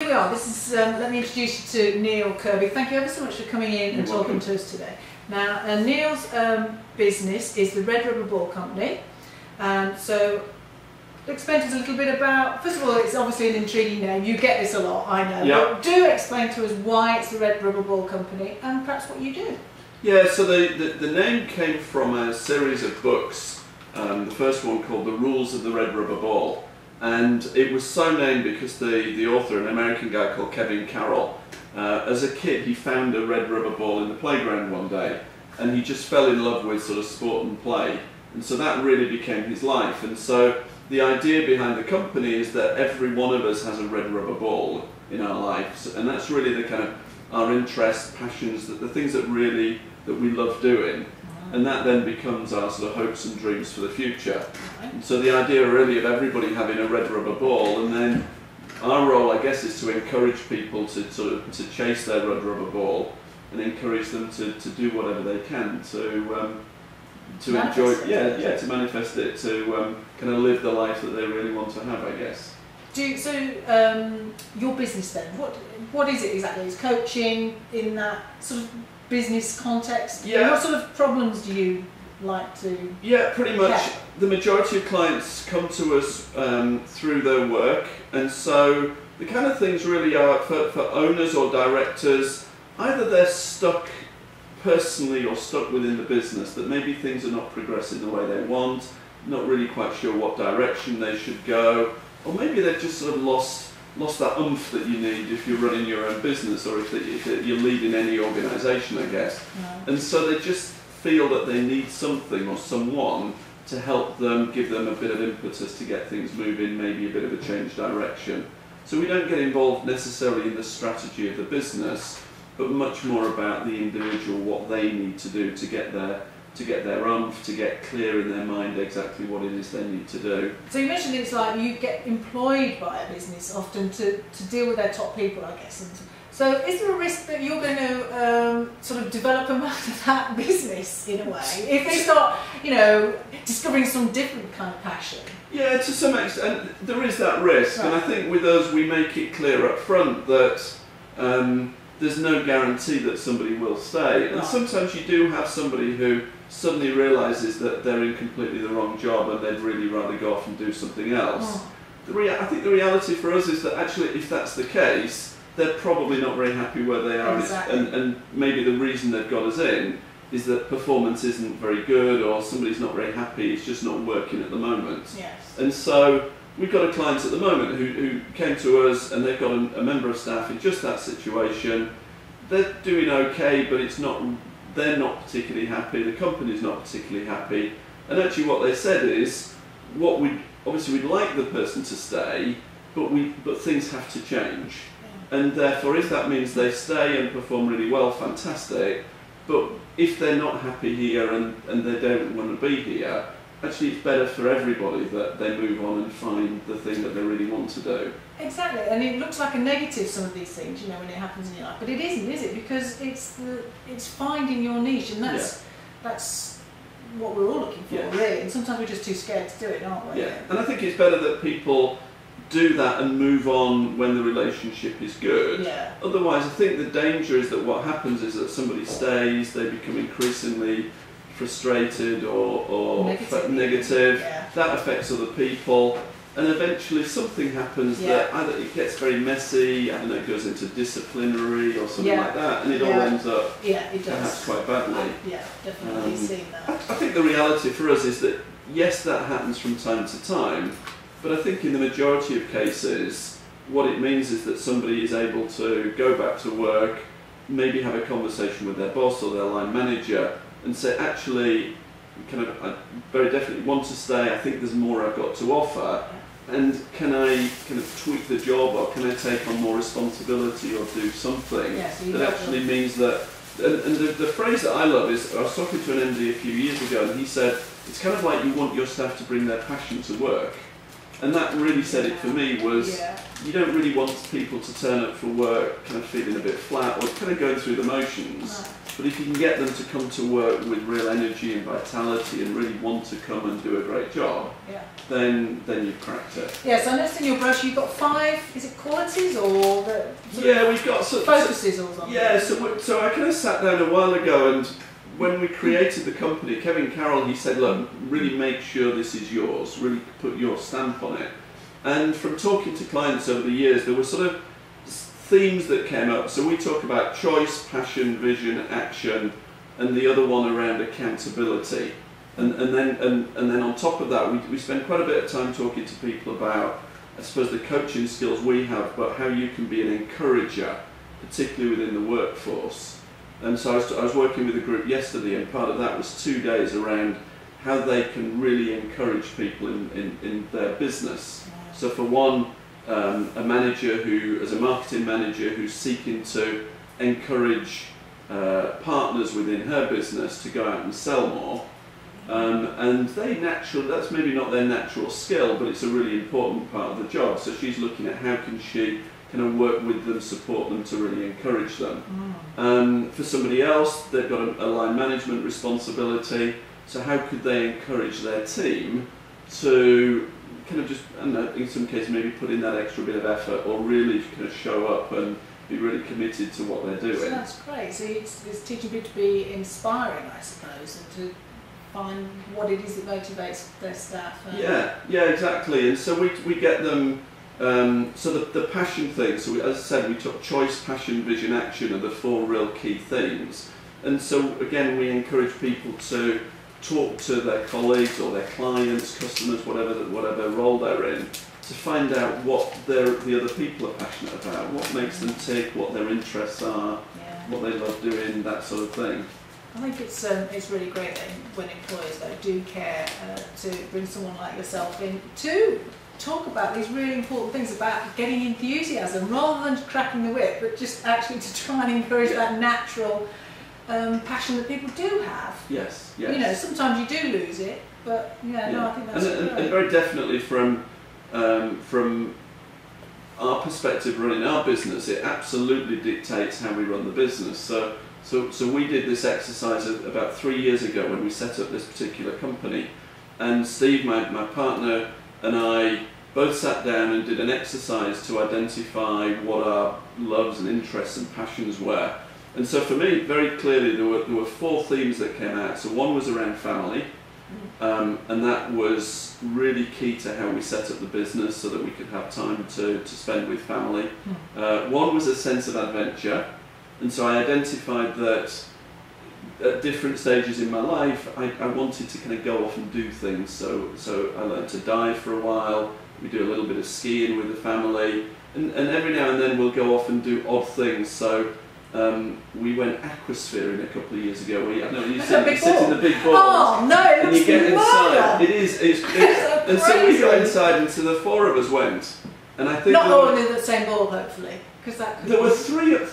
we are. This is, let me introduce you to Neil Kirby. Thank you ever so much for coming in and talking to us today. Now, Neil's business is the Red Rubber Ball Company. So, explain to us a little bit about, first of all, it's obviously an intriguing name. You get this a lot, I know. Yep. But do explain to us why it's the Red Rubber Ball Company and perhaps what you do. Yeah, so the name came from a series of books. The first one called The Rules of the Red Rubber Ball. And it was so named because the author, an American guy called Kevin Carroll, as a kid he found a red rubber ball in the playground one day, and he just fell in love with sort of sport and play, and so that really became his life. And so the idea behind the company is that every one of us has a red rubber ball in our lives, and that's really the kind of our interests, passions, the things that we love doing. And that then becomes our sort of hopes and dreams for the future. And so the idea really of everybody having a red rubber ball, and then our role, I guess, is to encourage people to chase their red rubber ball and encourage them to do whatever they can to enjoy, to manifest it, to kind of live the life that they really want to have, I guess. Your business then, what is it exactly? Is coaching in that sort of business context? Yeah. What sort of problems do you like to? Yeah, pretty much. The majority of clients come to us through their work, and so the kind of things really are for owners or directors, either they're stuck personally or stuck within the business, that maybe things are not progressing the way they want, not really quite sure what direction they should go, or maybe they've just sort of lost that oomph that you need if you're running your own business, or if you're leading any organisation, I guess. No. And so they just feel that they need something or someone to help them, give them a bit of impetus to get things moving, maybe a bit of a change direction. So we don't get involved necessarily in the strategy of the business, but much more about the individual, what they need to do to get their oomph, to get clear in their mind exactly what it is they need to do. So you mentioned it's like you get employed by a business often to deal with their top people, I guess. And so is there a risk that you're going to sort of develop them out of that business in a way, if they start, discovering some different kind of passion? Yeah, to some extent there is that risk, right. And I think with us we make it clear up front that there's no guarantee that somebody will stay, and right. Sometimes you do have somebody who suddenly realises that they're in completely the wrong job and they'd really rather go off and do something else. I think the reality for us is that actually if that's the case, they're probably not very happy where they are. Exactly. And maybe the reason they've got us in is that performance isn't very good, or somebody's not very happy, it's just not working at the moment. Yes. And so we've got a client at the moment who came to us, and they've got a member of staff in just that situation. They're doing okay, but they're not particularly happy, the company's not particularly happy, and actually what they said is, obviously we'd like the person to stay, but things have to change. And therefore if that means they stay and perform really well, fantastic, but if they're not happy here and they don't want to be here, actually it's better for everybody that they move on and find the thing that they really want to do. Exactly, and it looks like a negative, some of these things, when it happens in your life, but it isn't, is it? Because it's finding your niche, and that's what we're all looking for, really, and sometimes we're just too scared to do it, aren't we? Yeah, and I think it's better that people do that and move on when the relationship is good. Yeah. Otherwise, I think the danger is that what happens is that somebody stays, they become increasingly frustrated or negative. Yeah. That affects other people, and eventually something happens that either it gets very messy, I don't know, it goes into disciplinary or something like that, and it all ends up perhaps quite badly. Definitely seen that. I think the reality for us is that yes, that happens from time to time, but I think in the majority of cases what it means is that somebody is able to go back to work, maybe have a conversation with their boss or their line manager and say, actually, I very definitely want to stay, I think there's more I've got to offer, and can I kind of tweak the job, or can I take on more responsibility or do something that actually means that, and the phrase that I love is, I was talking to an MD a few years ago and he said, it's kind of like you want your staff to bring their passion to work. And that really said it for me, was you don't really want people to turn up for work kind of feeling a bit flat or kind of going through the motions. No. But if you can get them to come to work with real energy and vitality and really want to come and do a great job, then you've cracked it. Yes, I noticed in your brochure you've got 5, is it qualities or Yeah, we've got some focuses or something. Yeah, so I kind of sat down a while ago, and when we created the company, Kevin Carroll, he said, look, really make sure this is yours, really put your stamp on it. And from talking to clients over the years, there were sort of themes that came up. So we talk about choice, passion, vision, action, and the other one around accountability. And then on top of that, we spend quite a bit of time talking to people about, I suppose, the coaching skills we have, but how you can be an encourager, particularly within the workforce. And so I was working with a group yesterday, and part of that was 2 days around how they can really encourage people in their business. So for one, a manager who, as a marketing manager, who's seeking to encourage partners within her business to go out and sell more. And that's maybe not their natural skill, but it's a really important part of the job. So she's looking at how can she kind of work with them, support them to really encourage them. For somebody else, they've got a line management responsibility. So how could they encourage their team to kind of just, I don't know, in some cases maybe put in that extra bit of effort, or really kind of show up and be really committed to what they're doing. So that's great. So it's teaching people to be inspiring, I suppose, and to find what it is that motivates their staff. Yeah, exactly. And so we get them, so the passion thing, so as I said, we took choice, passion, vision, action are the 4 real key themes. And so again, we encourage people to talk to their colleagues or their clients, customers, whatever role they're in, to find out what the other people are passionate about, what makes them tick, what their interests are, what they love doing, that sort of thing. I think it's really great that when employers do care to bring someone like yourself in to talk about these really important things about getting enthusiasm, rather than cracking the whip, but just actually to try and encourage that natural passion that people do have. Yes. You know, sometimes you do lose it, but no, I think that's great. And very definitely from our perspective running our business, it absolutely dictates how we run the business. So we did this exercise about 3 years ago when we set up this particular company, and Steve, my partner, and I both sat down and did an exercise to identify what our loves and interests and passions were. And so for me, very clearly, there were 4 themes that came out. So one was around family, and that was really key to how we set up the business so that we could have time to spend with family. One was a sense of adventure, and so I identified that at different stages in my life, I wanted to kind of go off and do things. So I learned to dive for a while. We do a little bit of skiing with the family, and every now and then we'll go off and do odd things. So we went aquasphering a couple of years ago. You sit in the big balls. Oh no! And you get inside. It's and so we got inside, and so the 4 of us went. And I think not all in the same ball, hopefully, because that could. There were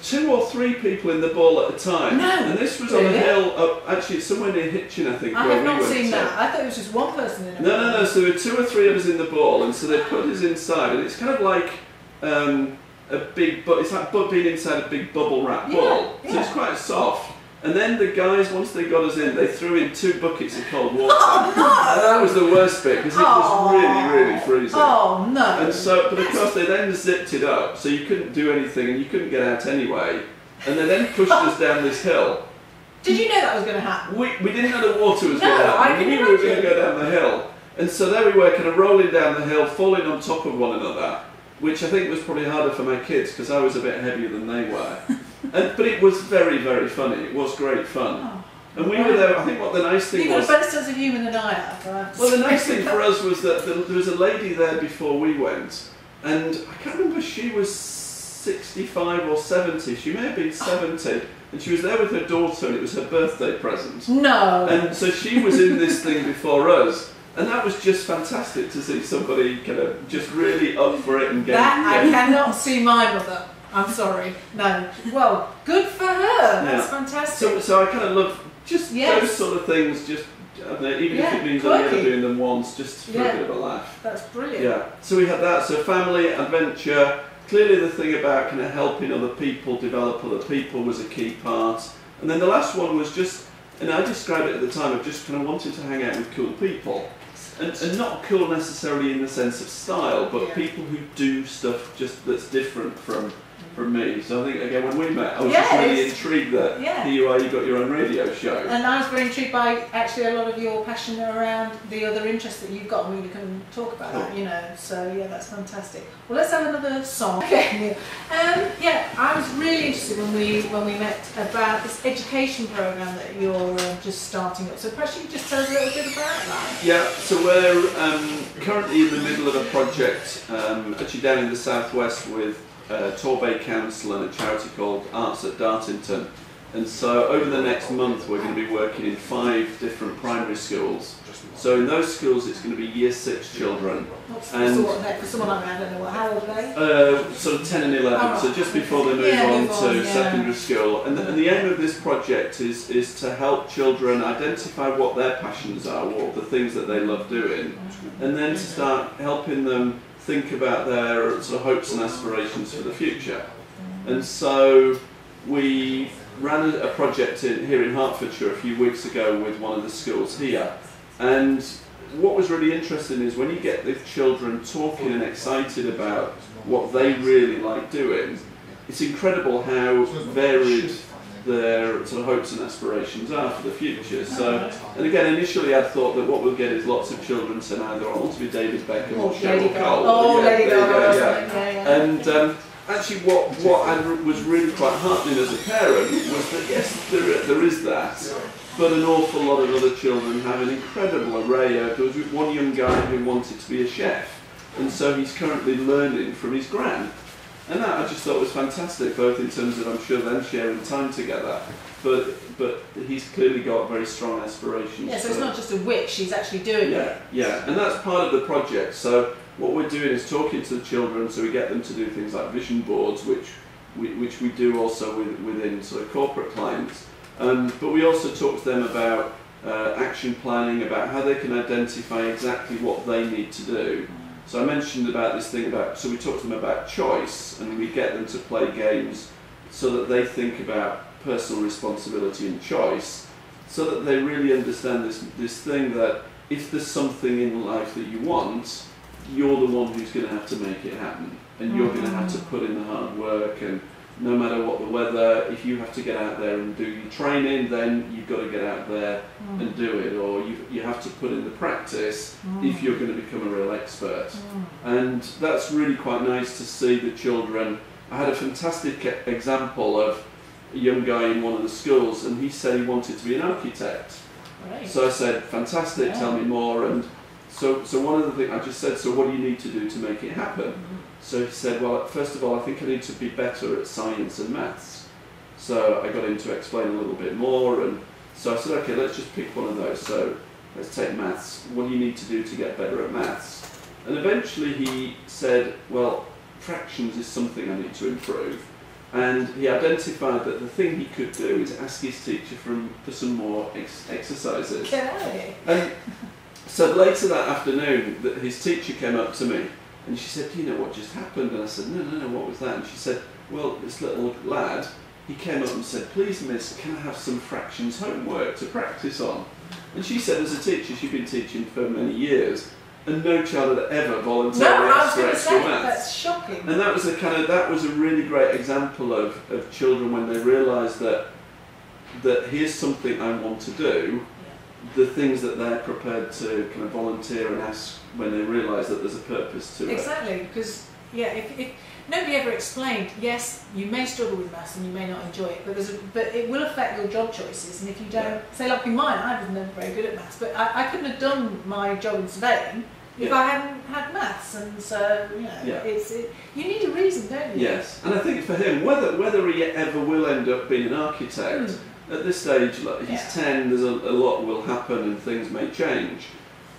2 or 3 people in the ball at a time. No, and this was on a hill up. Actually, it's somewhere near Hitchin, I think. I have not seen that. I thought it was just one person in it. No. So there were 2 or 3 of us in the ball, and so they put us inside, and it's kind of like. A big, it's like being inside a big bubble wrap ball, so it's quite soft. And then the guys, once they got us in, they threw in 2 buckets of cold water. Oh no! And that was the worst bit, because it was really, really freezing. Oh no! And so, but of course they then zipped it up, so you couldn't do anything, and you couldn't get out anyway. And they then pushed us down this hill. Did you know that was going to happen? We didn't know the water was going to happen. We knew we were going to go down the hill. And so there we were, kind of rolling down the hill, falling on top of one another, which I think was probably harder for my kids because I was a bit heavier than they were. But it was very, very funny. It was great fun. Oh, and we were there, I think what the nice thing was... You've got a better sense of humour than I have. Well, the nice thing for us was that there was a lady there before we went, and I can't remember if she was 65 or 70. She may have been 70. And she was there with her daughter, and it was her birthday present. No! And so she was in this thing before us. And that was just fantastic to see somebody kind of just really up for it and getting... That I cannot see my mother. I'm sorry. No. Well, good for her. That's fantastic. So I kind of love just those sort of things, just, I don't know, even if it means only ever doing them once, just for a bit of a laugh. That's brilliant. Yeah. So we had that. So family, adventure, clearly the thing about kind of helping other people develop other people was a key part. And then the last one was just, and I described it at the time of just kind of wanting to hang out with cool people. And not cool necessarily in the sense of style, but people who do stuff just that's different from from me. So I think, again, when we met, I was just really intrigued that here you are, you've got your own radio show. And I was very intrigued by actually a lot of your passion around the other interests that you've got, and we can talk about that, you know. So yeah, that's fantastic. Well, let's have another song. Okay. Yeah, I was really interested when we met about this education program that you're just starting up. So perhaps you could just tell us a little bit about that. Yeah, so we're currently in the middle of a project, actually down in the southwest with Torbay Council and a charity called Arts at Dartington. And so over the next month we're going to be working in 5 different primary schools. So in those schools it's going to be Year 6 children. For someone like me, I don't know how old are they? Sort of 10 and 11, so just before they move on to secondary school. And the aim of this project is to help children identify what their passions are, what the things that they love doing, and then to start helping them think about their sort of hopes and aspirations for the future. And so we ran a project here in Hertfordshire a few weeks ago with one of the schools here. And what was really interesting is when you get the children talking and excited about what they really like doing, it's incredible how varied their sort of hopes and aspirations are for the future. So, and again, initially I thought that what we'll get is lots of children saying either I want to be David Beckham or Cheryl Cole. Oh, Lady Gaga. And actually what was really quite heartening as a parent was that yes, there is that, but an awful lot of other children have an incredible array. There was one young guy who wanted to be a chef, and so he's currently learning from his gran. And that I just thought was fantastic, both in terms of, I'm sure, them sharing time together, but he's clearly got very strong aspirations. Yeah, so it's not just a wish, he's actually doing it. Yeah, and that's part of the project. So what we're doing is talking to the children, so we get them to do things like vision boards, which we do also within sort of corporate clients. But we also talk to them about action planning, about how they can identify exactly what they need to do. So I mentioned about this thing so we talk to them about choice, and we get them to play games so that they think about personal responsibility and choice, so that they really understand this thing that if there's something in life that you want, you're the one who's going to have to make it happen, and you're going to have to put in the hard work, and no matter what the weather, if you have to get out there and do your training, then you've got to get out there and do it, or you have to put in the practice if you're going to become a real expert. And that's really quite nice to see the children. I had a fantastic example of a young guy in one of the schools, and he said he wanted to be an architect. Right. So I said, fantastic, tell me more. And so one of the things I just said, so what do you need to do to make it happen? So he said, well, first of all, I think I need to be better at science and maths. So I got him to explain a little bit more, and so I said, okay, let's just pick one of those. So let's take maths. What do you need to do to get better at maths? And eventually he said, well, fractions is something I need to improve. And he identified that the thing he could do is ask his teacher for some more exercises. Okay. And so later that afternoon, his teacher came up to me, and she said, do you know what just happened? And I said, no, what was that? And she said, well, this little lad, he came up and said, please miss, can I have some fractions homework to practice on? And she said, as a teacher, she'd been teaching for many years, and no child had ever voluntarily asked for extra maths. That's shocking. And that was a really great example of children when they realise that here's something I want to do, the things that they're prepared to kind of volunteer and ask when they realise that there's a purpose to it. Exactly, because if nobody ever explained, yes, you may struggle with maths and you may not enjoy it, but it will affect your job choices. And if you don't, say like in mine, I was never very good at maths, but I couldn't have done my job in surveying if I hadn't had maths, and so you need a reason, don't you? Yes, and I think for him, whether he ever will end up being an architect. At this stage, like, he's 10, there's a lot will happen and things may change.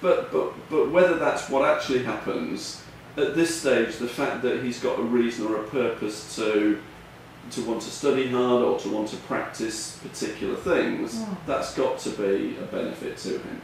But whether that's what actually happens, at this stage, the fact that he's got a reason or a purpose to want to study hard or to want to practice particular things, that's got to be a benefit to him.